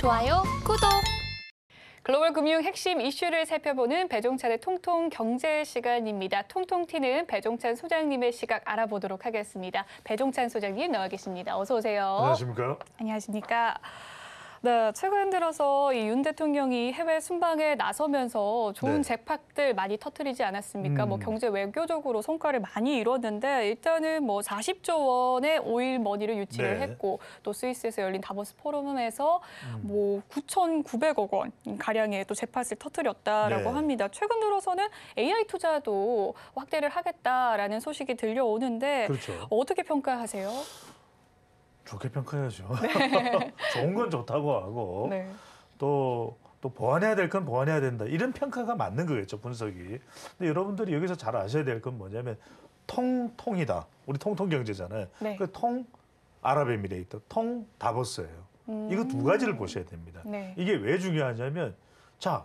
좋아요, 구독! 글로벌 금융 핵심 이슈를 살펴보는 배종찬의 통통 경제 시간입니다. 통통 튀는 배종찬 소장님의 시각 알아보도록 하겠습니다. 배종찬 소장님 나와 계십니다. 어서 오세요. 안녕하십니까? 안녕하십니까? 네, 최근 들어서 이 윤 대통령이 해외 순방에 나서면서 좋은 잭팟들 많이 터뜨리지 않았습니까? 뭐 경제 외교적으로 성과를 많이 이뤘는데 일단은 뭐 40조 원의 오일 머니를 유치를 했고 또 스위스에서 열린 다보스 포럼에서 뭐 9,900억 원 가량의 또 잭팟을 터뜨렸다라고 합니다. 최근 들어서는 AI 투자도 확대를 하겠다라는 소식이 들려오는데 어떻게 평가하세요? 좋게 평가해야죠. 좋은 건 좋다고 하고 또 보완해야 될 건 보완해야 된다. 이런 평가가 맞는 거겠죠, 분석이. 근데 여러분들이 여기서 잘 아셔야 될 건 뭐냐면 통이다. 우리 통통 경제잖아요. 그 통 아랍에미레이트, 통 다보스예요. 이거 두 가지를 보셔야 됩니다. 이게 왜 중요하냐면 자,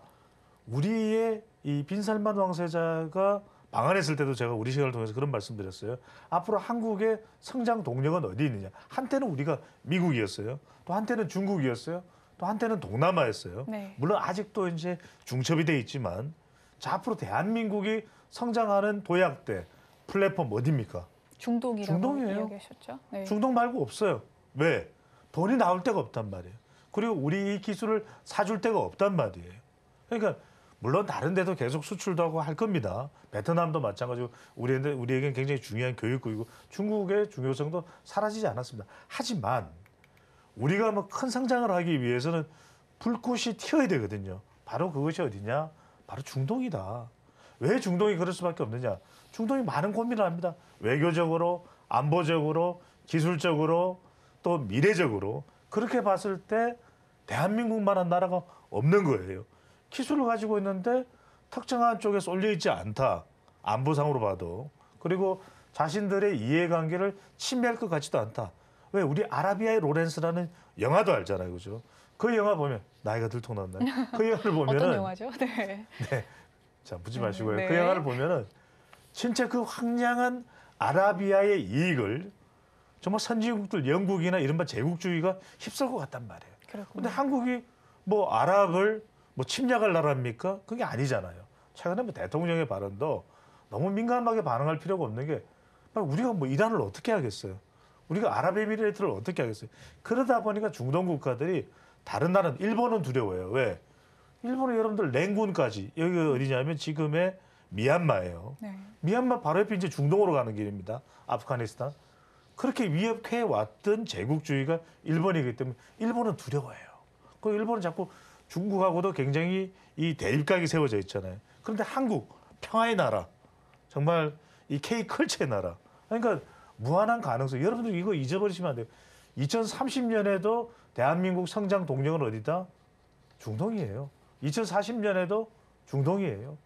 우리의 이 빈살만 왕세자가 방한했을 때도 제가 우리 시간을 통해서 그런 말씀드렸어요. 앞으로 한국의 성장 동력은 어디 있느냐. 한때는 우리가 미국이었어요. 또 한때는 중국이었어요. 또 한때는 동남아였어요. 물론 아직도 이제 중첩이 돼 있지만 자, 앞으로 대한민국이 성장하는 도약대 플랫폼 어디입니까? 중동이라고 이야기하셨죠. 중동 말고 없어요. 왜? 돈이 나올 데가 없단 말이에요. 그리고 우리 이 기술을 사줄 데가 없단 말이에요. 그러니까 물론 다른 데도 계속 수출도 하고 할 겁니다. 베트남도 마찬가지고 우리에겐 굉장히 중요한 교육국이고 중국의 중요성도 사라지지 않았습니다. 하지만 우리가 뭐 큰 성장을 하기 위해서는 불꽃이 튀어야 되거든요. 바로 그것이 어디냐? 바로 중동이다. 왜 중동이 그럴 수밖에 없느냐? 중동이 많은 고민을 합니다. 외교적으로, 안보적으로, 기술적으로, 또 미래적으로. 그렇게 봤을 때 대한민국만한 나라가 없는 거예요. 기술을 가지고 있는데 특정한 쪽에 쏠려 있지 않다. 안보상으로 봐도. 그리고 자신들의 이해관계를 침해할 것 같지도 않다. 왜? 우리 아라비아의 로렌스라는 영화도 알잖아요. 그죠? 그 영화 보면 나이가 들통났나요? 그 영화를 보면은 어떤 영화죠? 네. 자, 묻지 마시고요. 그 영화를 보면은 진짜 그 황량한 아라비아의 이익을 정말 선진국들 영국이나 이른바 제국주의가 휩쓸 것 같단 말이에요. 그런데 한국이 뭐 아랍을 뭐 침략할 나라입니까? 그게 아니잖아요. 최근에 뭐 대통령의 발언도 너무 민감하게 반응할 필요가 없는 게 우리가 뭐 이란을 어떻게 하겠어요? 우리가 아랍에미레이트를 어떻게 하겠어요? 그러다 보니까 중동 국가들이 다른 나라는 일본은 두려워요. 왜? 일본은 여러분들 랭군까지 여기가 어디냐면 지금의 미얀마예요. 미얀마 바로 옆에 이제 중동으로 가는 길입니다. 아프가니스탄. 그렇게 위협해 왔던 제국주의가 일본이기 때문에 일본은 두려워해요. 그 일본은 자꾸 중국하고도 굉장히 이 대립각이 세워져 있잖아요. 그런데 한국, 평화의 나라, 정말 이 K컬처의 나라. 그러니까 무한한 가능성. 여러분들 이거 잊어버리시면 안 돼요. 2030년에도 대한민국 성장 동력은 어디다? 중동이에요. 2040년에도 중동이에요.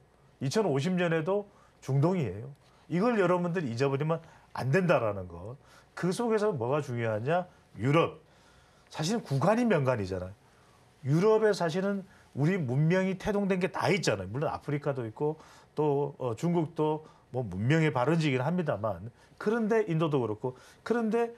2050년에도 중동이에요. 이걸 여러분들이 잊어버리면 안 된다라는 것. 그 속에서 뭐가 중요하냐? 유럽. 사실은 구간이 명간이잖아요. 유럽에 사실은 우리 문명이 태동된 게 다 있잖아요. 물론 아프리카도 있고 또 중국도 뭐 문명의 발원지긴 합니다만 그런데 인도도 그렇고 그런데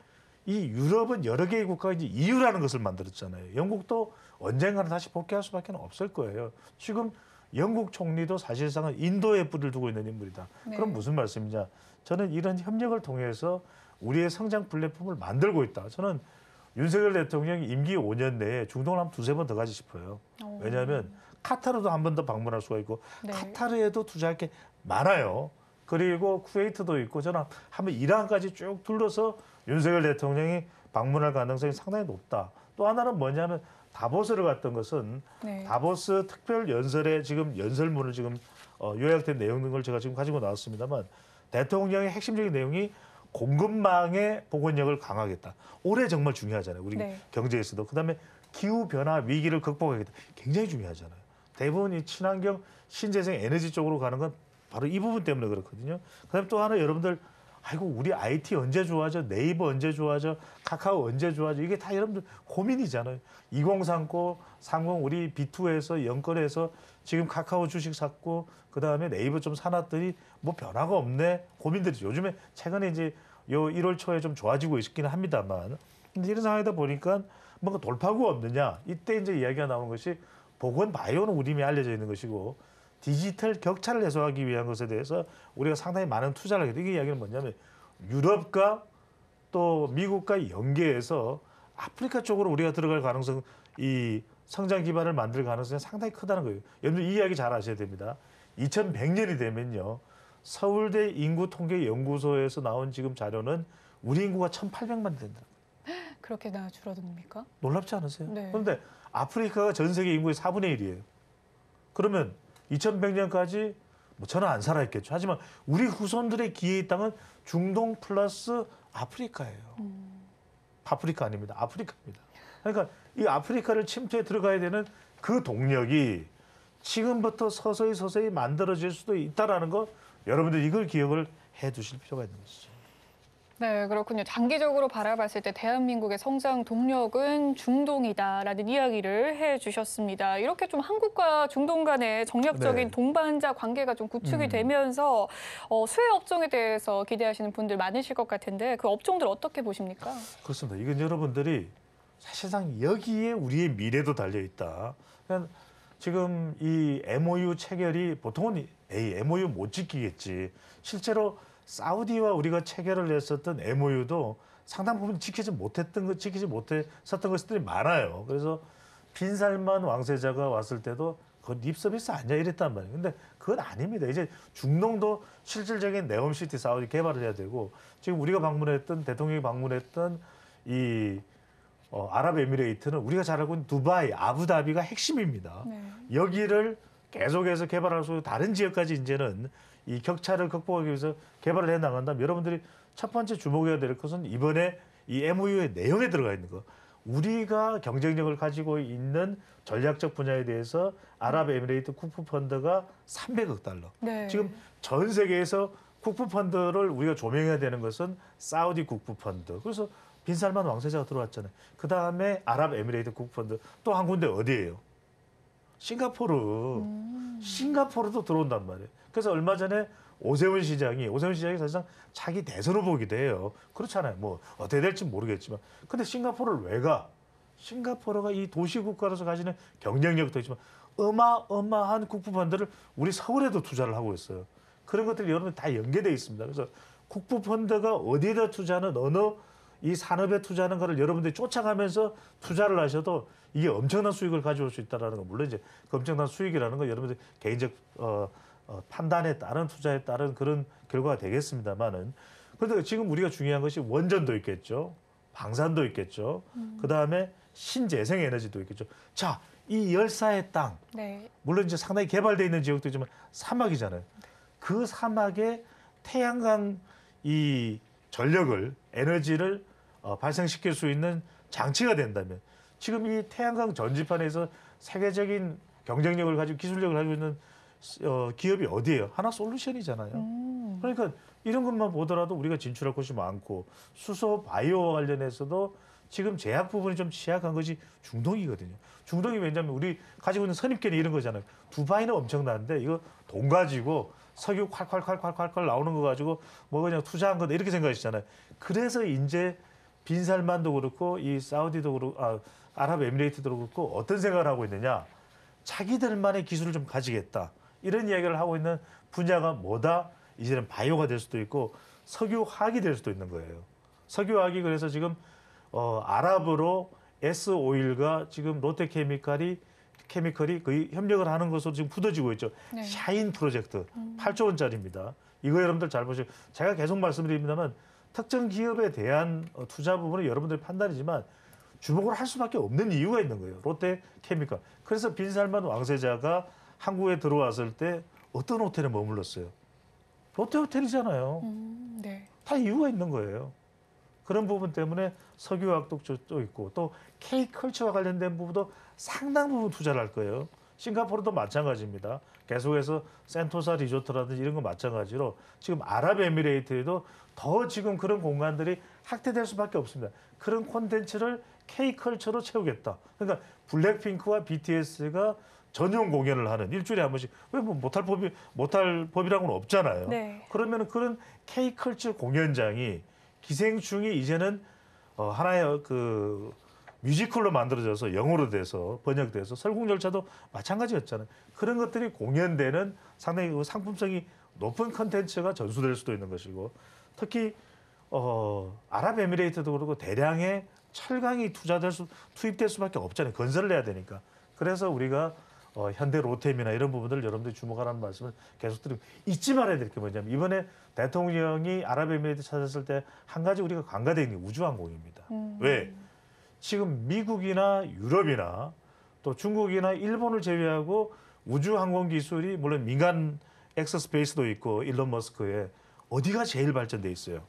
이 유럽은 여러 개의 국가가 이제 EU라는 것을 만들었잖아요. 영국도 언젠가는 다시 복귀할 수밖에 없을 거예요. 지금 영국 총리도 사실상은 인도에 뿌리를 두고 있는 인물이다. 그럼 무슨 말씀이냐? 저는 이런 협력을 통해서 우리의 성장 플랫폼을 만들고 있다. 저는 윤석열 대통령이 임기 5년 내에 중동을 한 두세 번 더 가지 싶어요. 왜냐하면 카타르도 한 번 더 방문할 수가 있고 카타르에도 투자할 게 많아요. 그리고 쿠웨이트도 있고 저는 한번 이란까지 쭉 둘러서 윤석열 대통령이 방문할 가능성이 상당히 높다. 또 하나는 뭐냐면 다보스를 갔던 것은 다보스 특별 연설에 지금 연설문을 지금 요약된 내용을 제가 지금 가지고 나왔습니다만 대통령의 핵심적인 내용이 공급망의 복원력을 강화하겠다. 올해 정말 중요하잖아요. 우리 경제에서도. 그다음에 기후변화 위기를 극복하겠다. 굉장히 중요하잖아요. 대부분 이 친환경 신재생 에너지 쪽으로 가는 건 바로 이 부분 때문에 그렇거든요. 그다음에 또 하나 여러분들 아이고 우리 IT 언제 좋아져? 네이버 언제 좋아져? 카카오 언제 좋아져? 이게 다 여러분들 고민이잖아요. 2030 우리 B2에서 연건해서 지금 카카오 주식 샀고 그다음에 네이버 좀 사놨더니 뭐 변화가 없네. 고민들이죠. 요즘에 최근에 이제 요 1월 초에 좀 좋아지고 있기는 합니다만 근데 이런 상황이다 보니까 뭔가 돌파구가 없느냐. 이때 이제 이야기가 나오는 것이 보건 바이오는 우리 이미 알려져 있는 것이고 디지털 격차를 해소하기 위한 것에 대해서 우리가 상당히 많은 투자를 하게 돼. 이게 이야기는 뭐냐면 유럽과 또 미국과 연계해서 아프리카 쪽으로 우리가 들어갈 가능성, 이 성장 기반을 만들 가능성이 상당히 크다는 거예요. 여러분들 이 이야기 잘 아셔야 됩니다. 2100년이 되면요. 서울대 인구통계연구소에서 나온 지금 자료는 우리 인구가 1800만이 된다. 그렇게나 줄어듭니까? 놀랍지 않으세요? 네. 그런데 아프리카가 전 세계 인구의 4분의 1이에요. 그러면 2100년까지 뭐 저는 안 살아있겠죠. 하지만 우리 후손들의 기회의 땅은 중동 플러스 아프리카예요. 파프리카 아닙니다. 아프리카입니다. 그러니까 이 아프리카를 침투해 들어가야 되는 그 동력이 지금부터 서서히 만들어질 수도 있다라는 거 여러분들 이걸 기억을 해 두실 필요가 있는 것이죠. 네, 그렇군요. 장기적으로 바라봤을 때 대한민국의 성장 동력은 중동이다라는 이야기를 해주셨습니다. 이렇게 좀 한국과 중동 간의 정략적인 네. 동반자 관계가 좀 구축이 되면서 수혜 업종에 대해서 기대하시는 분들 많으실 것 같은데 그 업종들 어떻게 보십니까? 그렇습니다. 이건 여러분들이 사실상 여기에 우리의 미래도 달려 있다. 그러니까 지금 이 MOU 체결이 보통은 MOU 못 지키겠지. 실제로 사우디와 우리가 체결을 했었던 MOU도 상당 부분 지키지 못했었던 것들이 많아요. 그래서 빈살만 왕세자가 왔을 때도 그건 립 서비스 아니야 이랬단 말이에요. 근데 그건 아닙니다. 이제 중동도 실질적인 네옴시티 사우디 개발을 해야 되고 지금 우리가 대통령이 방문했던 이 아랍에미레이트는 우리가 잘 알고 있는 두바이, 아부다비가 핵심입니다. 네. 여기를 계속해서 개발할 수 있고 다른 지역까지 이제는 이 격차를 극복하기 위해서 개발을 해 나간다면 여러분들이 첫 번째 주목해야 될 것은 이번에 이 MOU의 내용에 들어가 있는 거. 우리가 경쟁력을 가지고 있는 전략적 분야에 대해서 아랍에미레이트 국부펀드가 300억 달러. 네. 지금 전 세계에서 국부펀드를 우리가 조명해야 되는 것은 사우디 국부펀드. 그래서 빈살만 왕세자가 들어왔잖아요. 그다음에 아랍에미레이트 국부펀드 또 한 군데 어디예요? 싱가포르. 싱가포르도 들어온단 말이에요. 그래서 얼마 전에 오세훈 시장이 사실상 자기 대선 후보기도 해요. 그렇잖아요. 뭐 어떻게 될지 모르겠지만. 근데 싱가포르를 왜 가? 싱가포르가 이 도시국가로서 가지는 경쟁력도 있지만 어마어마한 국부펀드를 우리 서울에도 투자를 하고 있어요. 그런 것들이 여러분 다 연계되어 있습니다. 그래서 국부펀드가 어디에다 투자하는 어느 이 산업에 투자하는 거를 여러분들이 쫓아가면서 투자를 하셔도 이게 엄청난 수익을 가져올 수 있다는 거. 물론 이제 그 엄청난 수익이라는 건 여러분들 개인적 판단에 따른 투자에 따른 그런 결과가 되겠습니다만은 그런데 지금 우리가 중요한 것이 원전도 있겠죠. 방산도 있겠죠. 그다음에 신재생 에너지도 있겠죠. 자, 이 열사의 땅. 네. 물론 이제 상당히 개발되어 있는 지역도 있지만 사막이잖아요. 그 사막에 태양광 이 전력을 에너지를 발생시킬 수 있는 장치가 된다면 지금 이 태양광 전지판에서 세계적인 경쟁력을 가지고 기술력을 가지고 있는 기업이 어디예요? 하나솔루션이잖아요. 그러니까 이런 것만 보더라도 우리가 진출할 곳이 많고 수소 바이오와 관련해서도 지금 제약 부분이 좀 취약한 것이 중동이거든요. 중동이 왜냐하면 우리 가지고 있는 선입견이 이런 거잖아요. 두바이는 엄청난데 이거 돈 가지고 석유 콸콸콸콸콸 나오는 거 가지고 뭐 그냥 투자한 거다 이렇게 생각하시잖아요. 그래서 이제 빈살만도 그렇고 이 사우디도 그렇고 아랍에미레이트도 그렇고 어떤 생각을 하고 있느냐. 자기들만의 기술을 좀 가지겠다. 이런 이야기를 하고 있는 분야가 뭐다? 이제는 바이오가 될 수도 있고 석유화학이 될 수도 있는 거예요. 석유화학이 그래서 지금 아랍으로 S오일과 지금 롯데케미칼이 거의 협력을 하는 것으로 지금 굳어지고 있죠. 네. 샤인 프로젝트 8조 원짜리입니다. 이거 여러분들 잘 보시고 제가 계속 말씀드립니다만 특정 기업에 대한 투자 부분은 여러분들의 판단이지만 주목을 할 수밖에 없는 이유가 있는 거예요. 롯데케미칼. 그래서 빈살만 왕세자가 한국에 들어왔을 때 어떤 호텔에 머물렀어요? 롯데 호텔이잖아요. 네. 다 이유가 있는 거예요. 그런 부분 때문에 석유화학도 있고 또 K컬처와 관련된 부분도 상당 부분 투자를 할 거예요. 싱가포르도 마찬가지입니다. 계속해서 센토사 리조트라든지 이런 거 마찬가지로 지금 아랍에미레이트에도 더 지금 그런 공간들이 확대될 수밖에 없습니다. 그런 콘텐츠를 K컬처로 채우겠다. 그러니까 블랙핑크와 BTS가 전용 공연을 하는 일주일에 한 번씩 왜 뭐 못할 법이라고는 없잖아요. 네. 그러면 그런 K컬처 공연장이 기생충이 이제는 하나의 그 뮤지컬로 만들어져서 영어로 돼서 번역돼서 설국 열차도 마찬가지였잖아요. 그런 것들이 공연되는 상당히 그 상품성이 높은 컨텐츠가 전수될 수도 있는 것이고 특히 아랍에미레이트도 그렇고 대량의 철강이 투입될 수밖에 없잖아요. 건설을 해야 되니까. 그래서 우리가 현대 로템이나 이런 부분들을 여러분들이 주목하라는 말씀을 계속 드리고 잊지 말아야 될 게 뭐냐면 이번에 대통령이 아랍에미레이트 찾았을 때 한 가지 우리가 관가되어 있는 게 우주항공입니다. 왜? 지금 미국이나 유럽이나 또 중국이나 일본을 제외하고 우주항공 기술이 물론 민간 엑스스페이스도 있고 일론 머스크에 어디가 제일 발전돼 있어요?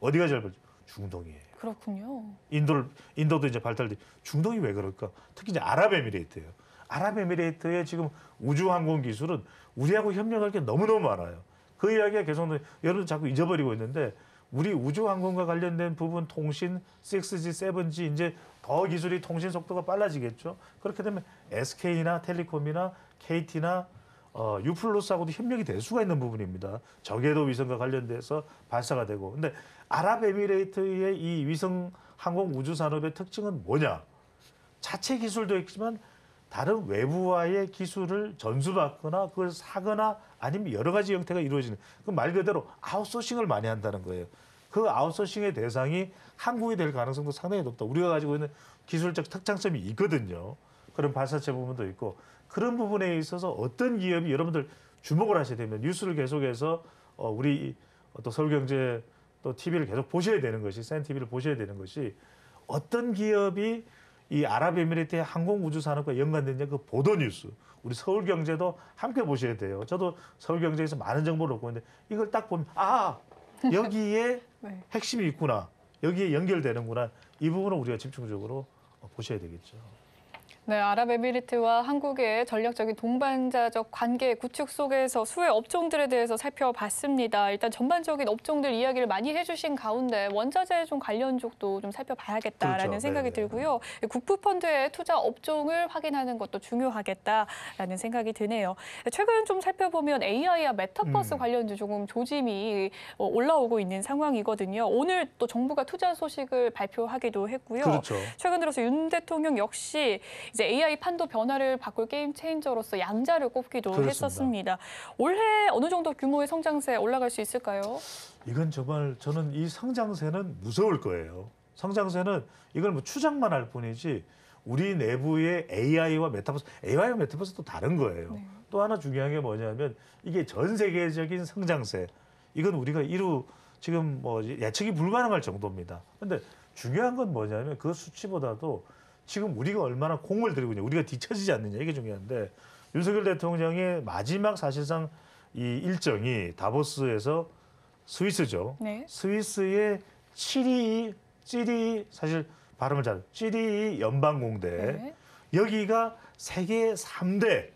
어디가 제일 발전? 중동이에요. 그렇군요. 인도도 이제 발달돼. 중동이 왜 그럴까? 특히 이제 아랍에미레이트예요. 아랍에미레이트의 지금 우주항공 기술은 우리하고 협력할 게 너무너무 많아요. 그 이야기가 계속 여러분 자꾸 잊어버리고 있는데 우리 우주항공과 관련된 부분 통신 6G, 7G 이제 더 기술이 통신 속도가 빨라지겠죠. 그렇게 되면 SK나 텔레콤이나 KT나 유플러스하고도 협력이 될 수가 있는 부분입니다. 저궤도 위성과 관련돼서 발사가 되고. 근데 아랍에미레이트의 이 위성 항공 우주 산업의 특징은 뭐냐? 자체 기술도 있지만 다른 외부와의 기술을 전수받거나 그걸 사거나 아니면 여러 가지 형태가 이루어지는 그 말 그대로 아웃소싱을 많이 한다는 거예요. 그 아웃소싱의 대상이 한국이 될 가능성도 상당히 높다. 우리가 가지고 있는 기술적 특장점이 있거든요. 그런 발사체 부분도 있고 그런 부분에 있어서 어떤 기업이 여러분들 주목을 하셔야 되면 뉴스를 계속해서 우리 또 서울경제 또 TV를 계속 보셔야 되는 것이 센TV를 보셔야 되는 것이 어떤 기업이 이 아랍에미레이트의 항공우주산업과 연관되냐 그 보도 뉴스 우리 서울경제도 함께 보셔야 돼요. 저도 서울경제에서 많은 정보를 얻고 있는데 이걸 딱 보면 여기에 네. 핵심이 있구나. 여기에 연결되는구나. 이 부분을 우리가 집중적으로 보셔야 되겠죠. 네, 아랍에미리트와 한국의 전략적인 동반자적 관계 구축 속에서 수혜 업종들에 대해서 살펴봤습니다. 일단 전반적인 업종들 이야기를 많이 해주신 가운데 원자재 좀 관련 쪽도 좀 살펴봐야겠다라는 그렇죠. 생각이 네네. 들고요. 국부펀드의 투자 업종을 확인하는 것도 중요하겠다라는 생각이 드네요. 최근 좀 살펴보면 AI와 메타버스 관련주 조금 조짐이 올라오고 있는 상황이거든요. 오늘 또 정부가 투자 소식을 발표하기도 했고요. 그렇죠. 최근 들어서 윤 대통령 역시 이제 AI 판도 변화를 바꿀 게임 체인저로서 양자를 꼽기도 그렇습니다. 했었습니다. 올해 어느 정도 규모의 성장세 올라갈 수 있을까요? 이건 정말 저는 이 성장세는 무서울 거예요. 성장세는 이걸 뭐 추정만 할 뿐이지 우리 내부의 AI와 메타버스도 다른 거예요. 네. 또 하나 중요한 게 뭐냐면 이게 전 세계적인 성장세. 이건 우리가 지금 뭐 예측이 불가능할 정도입니다. 근데 중요한 건 뭐냐면 그 수치보다도 지금 우리가 얼마나 공을 들이고 있냐, 우리가 뒤처지지 않느냐 이게 중요한데 윤석열 대통령의 마지막 사실상 이 일정이 다보스에서 스위스죠. 네. 스위스의 찌리 사실 발음을 잘 찌리 연방공대 네. 여기가 세계 3대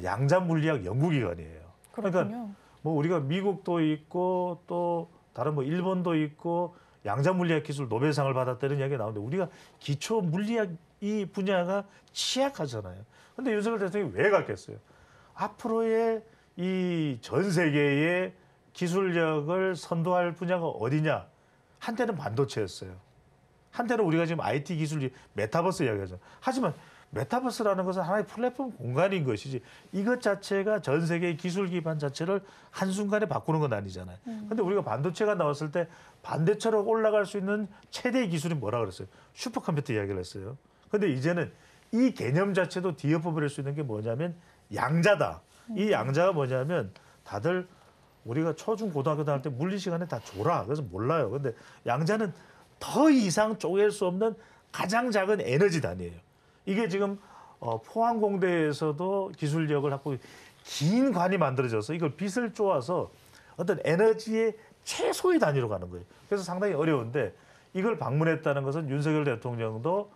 양자 물리학 연구기관이에요. 그렇군요. 그러니까 뭐 우리가 미국도 있고 또 다른 뭐 일본도 있고 양자 물리학 기술 노벨상을 받았다는 이야기가 나오는데 우리가 기초 물리학 이 분야가 취약하잖아요. 근데 윤석열 대통령이 왜 갔겠어요? 앞으로의 이 전 세계의 기술력을 선도할 분야가 어디냐? 한때는 반도체였어요. 한때는 우리가 지금 IT 기술 메타버스 이야기하잖아요. 하지만 메타버스라는 것은 하나의 플랫폼 공간인 것이지 이것 자체가 전 세계의 기술 기반 자체를 한순간에 바꾸는 건 아니잖아요. 근데 우리가 반도체가 나왔을 때 반대처럼 올라갈 수 있는 최대의 기술이 뭐라 그랬어요? 슈퍼컴퓨터 이야기를 했어요. 근데 이제는 이 개념 자체도 뒤엎어버릴 수 있는 게 뭐냐면 양자다. 이 양자가 뭐냐면 다들 우리가 초중 고등학교 다닐 때 물리 시간에 다 졸아. 그래서 몰라요. 근데 양자는 더 이상 쪼갤 수 없는 가장 작은 에너지 단위예요. 이게 지금 포항공대에서도 기술력을 갖고 긴 관이 만들어져서 이걸 빛을 쪼아서 어떤 에너지의 최소의 단위로 가는 거예요. 그래서 상당히 어려운데 이걸 방문했다는 것은 윤석열 대통령도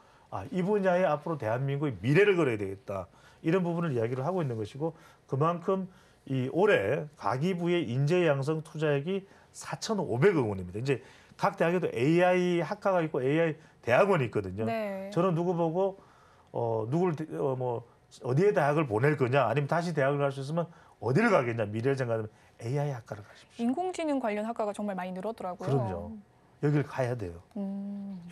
이 분야에 앞으로 대한민국의 미래를 걸어야 되겠다. 이런 부분을 이야기를 하고 있는 것이고 그만큼 이 올해 가기부의 인재 양성 투자액이 4,500억 원입니다. 이제 각 대학에도 AI 학과가 있고 AI 대학원이 있거든요. 네. 저는 누구 보고 누구를 뭐 어디에 대학을 보낼 거냐 아니면 다시 대학을 갈 수 있으면 어디를 가겠냐 미래를 생각하면 AI 학과를 가십시오. 인공지능 관련 학과가 정말 많이 늘었더라고요. 그럼요. 여기를 가야 돼요.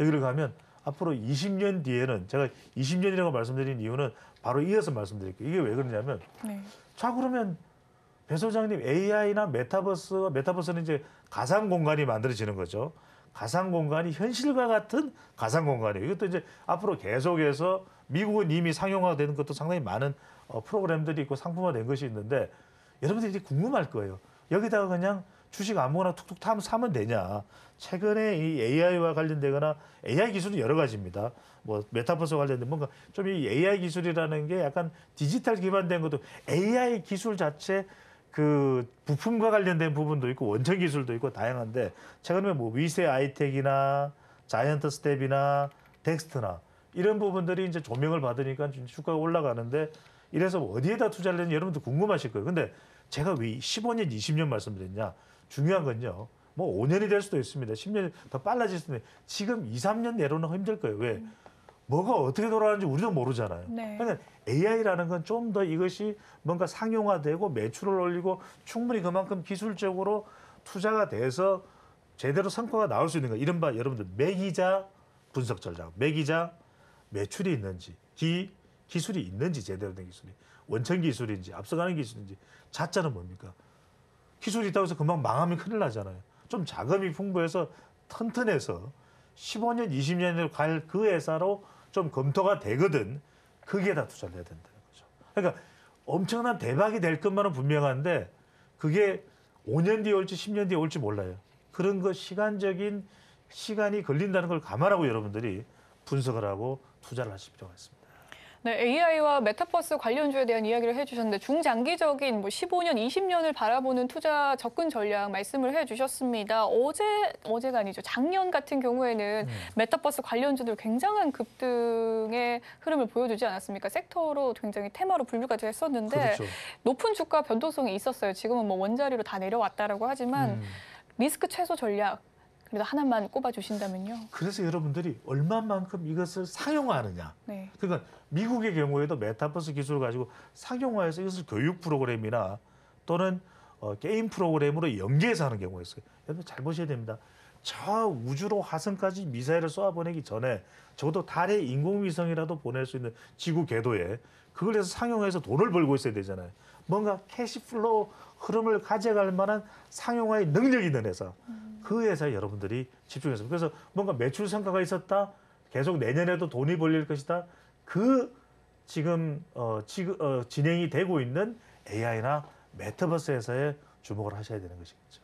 여기를 가면 앞으로 20년 뒤에는 제가 20년이라고 말씀드린 이유는 바로 이어서 말씀드릴게요. 이게 왜 그러냐면 네. 자 그러면 배 소장님 AI나 메타버스는 이제 가상 공간이 만들어지는 거죠. 가상 공간이 현실과 같은 가상 공간이에요. 이것도 이제 앞으로 계속해서 미국은 이미 상용화되는 것도 상당히 많은 프로그램들이 있고 상품화된 것이 있는데 여러분들이 이제 궁금할 거예요. 여기다가 그냥 주식 아무거나 툭툭 사면 되냐. 최근에 이 AI와 관련되거나 AI 기술은 여러 가지입니다. 뭐 메타버스 관련된 뭔가 좀 이 AI 기술이라는 게 약간 디지털 기반된 것도 AI 기술 자체 그 부품과 관련된 부분도 있고 원천 기술도 있고 다양한데 최근에 뭐 위세 아이텍이나 자이언트 스텝이나 덱스트나 이런 부분들이 이제 조명을 받으니까 주가가 올라가는데 이래서 어디에다 투자를 했는지 여러분들 궁금하실 거예요. 근데 제가 왜 15년, 20년 말씀드렸냐? 중요한 건요. 뭐 5년이 될 수도 있습니다. 10년이 더 빨라질 수도 있는데 지금 2, 3년 내로는 힘들 거예요. 왜? 뭐가 어떻게 돌아가는지 우리도 모르잖아요. 네. 그러니까 AI라는 건 좀 더 이것이 뭔가 상용화되고 매출을 올리고 충분히 그만큼 기술적으로 투자가 돼서 제대로 성과가 나올 수 있는 거. 이른바 여러분들 매기자 분석 전략, 매기자 매출이 있는지, 기술이 있는지 제대로 된 기술이, 원천 기술인지 앞서가는 기술인지 자자는 뭡니까? 기술이 있다고 해서 금방 망하면 큰일 나잖아요. 좀 자금이 풍부해서 튼튼해서 15년, 20년을 갈 그 회사로 좀 검토가 되거든. 거기에다 투자를 해야 된다는 거죠. 그러니까 엄청난 대박이 될 것만은 분명한데 그게 5년 뒤에 올지 10년 뒤에 올지 몰라요. 그런 거 시간적인 시간이 걸린다는 걸 감안하고 여러분들이 분석을 하고 투자를 하실 필요가 있습니다. 네, AI와 메타버스 관련주에 대한 이야기를 해주셨는데 중장기적인 뭐 15년, 20년을 바라보는 투자 접근 전략 말씀을 해주셨습니다. 어제가 아니죠. 작년 같은 경우에는 메타버스 관련주들 굉장한 급등의 흐름을 보여주지 않았습니까? 섹터로 굉장히 테마로 분류까지 했었는데 그렇죠. 높은 주가 변동성이 있었어요. 지금은 뭐 원자리로 다 내려왔다라고 하지만 리스크 최소 전략 그래도 하나만 꼽아주신다면요. 그래서 여러분들이 얼마만큼 이것을 상용화하느냐. 네. 그러니까 미국의 경우에도 메타버스 기술을 가지고 상용화해서 이것을 교육 프로그램이나 또는 게임 프로그램으로 연계해서 하는 경우가 있어요. 여러분 잘 보셔야 됩니다. 저 우주로 화성까지 미사일을 쏘아보내기 전에 적어도 달에 인공위성이라도 보낼 수 있는 지구 궤도에 그걸 해서 상용화해서 돈을 벌고 있어야 되잖아요. 뭔가 캐시플로우 흐름을 가져갈 만한 상용화의 능력이 있는 회사. 그 회사에 여러분들이 집중해서 그래서 뭔가 매출 성과가 있었다. 계속 내년에도 돈이 벌릴 것이다. 그 지금 진행이 되고 있는 AI나 메타버스 회사에 주목을 하셔야 되는 것이겠죠.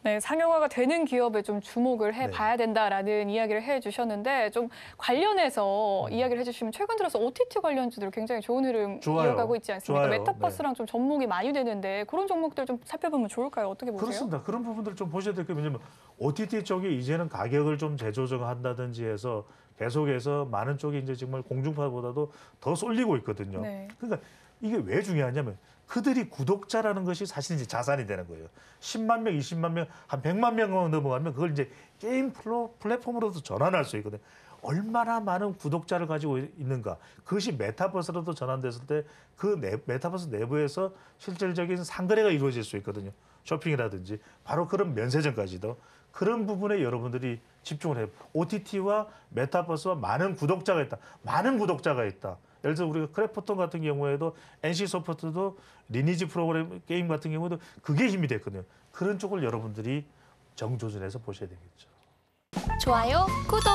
네, 상용화가 되는 기업에 좀 주목을 해봐야 네. 된다라는 이야기를 해주셨는데 좀 관련해서 이야기를 해주시면 최근 들어서 OTT 관련주들 굉장히 좋은 흐름 좋아요. 이어가고 있지 않습니까? 좋아요. 메타버스랑 좀 접목이 많이 되는데 그런 종목들 좀 살펴보면 좋을까요? 어떻게 보세요? 그렇습니다. 그런 부분들을 좀 보셔야 될 게 왜냐면 OTT 쪽이 이제는 가격을 좀 재조정한다든지 해서 계속해서 많은 쪽이 이제 정말 공중파보다도 더 쏠리고 있거든요. 네. 그러니까 이게 왜 중요하냐면 그들이 구독자라는 것이 사실 이제 자산이 되는 거예요. 10만 명, 20만 명, 한 100만 명 넘어가면 그걸 이제 게임 플랫폼으로도 전환할 수 있거든요. 얼마나 많은 구독자를 가지고 있는가. 그것이 메타버스로도 전환됐을 때 그 메타버스 내부에서 실질적인 상거래가 이루어질 수 있거든요. 쇼핑이라든지 바로 그런 면세점까지도. 그런 부분에 여러분들이 집중을 해요. OTT와 메타버스와 많은 구독자가 있다. 많은 구독자가 있다. 예를 들어 우리가 크래프톤 같은 경우에도 NC소프트도 리니지 프로그램 게임 같은 경우도 그게 힘이 됐거든요. 그런 쪽을 여러분들이 정조준해서 보셔야 되겠죠. 좋아요, 구독!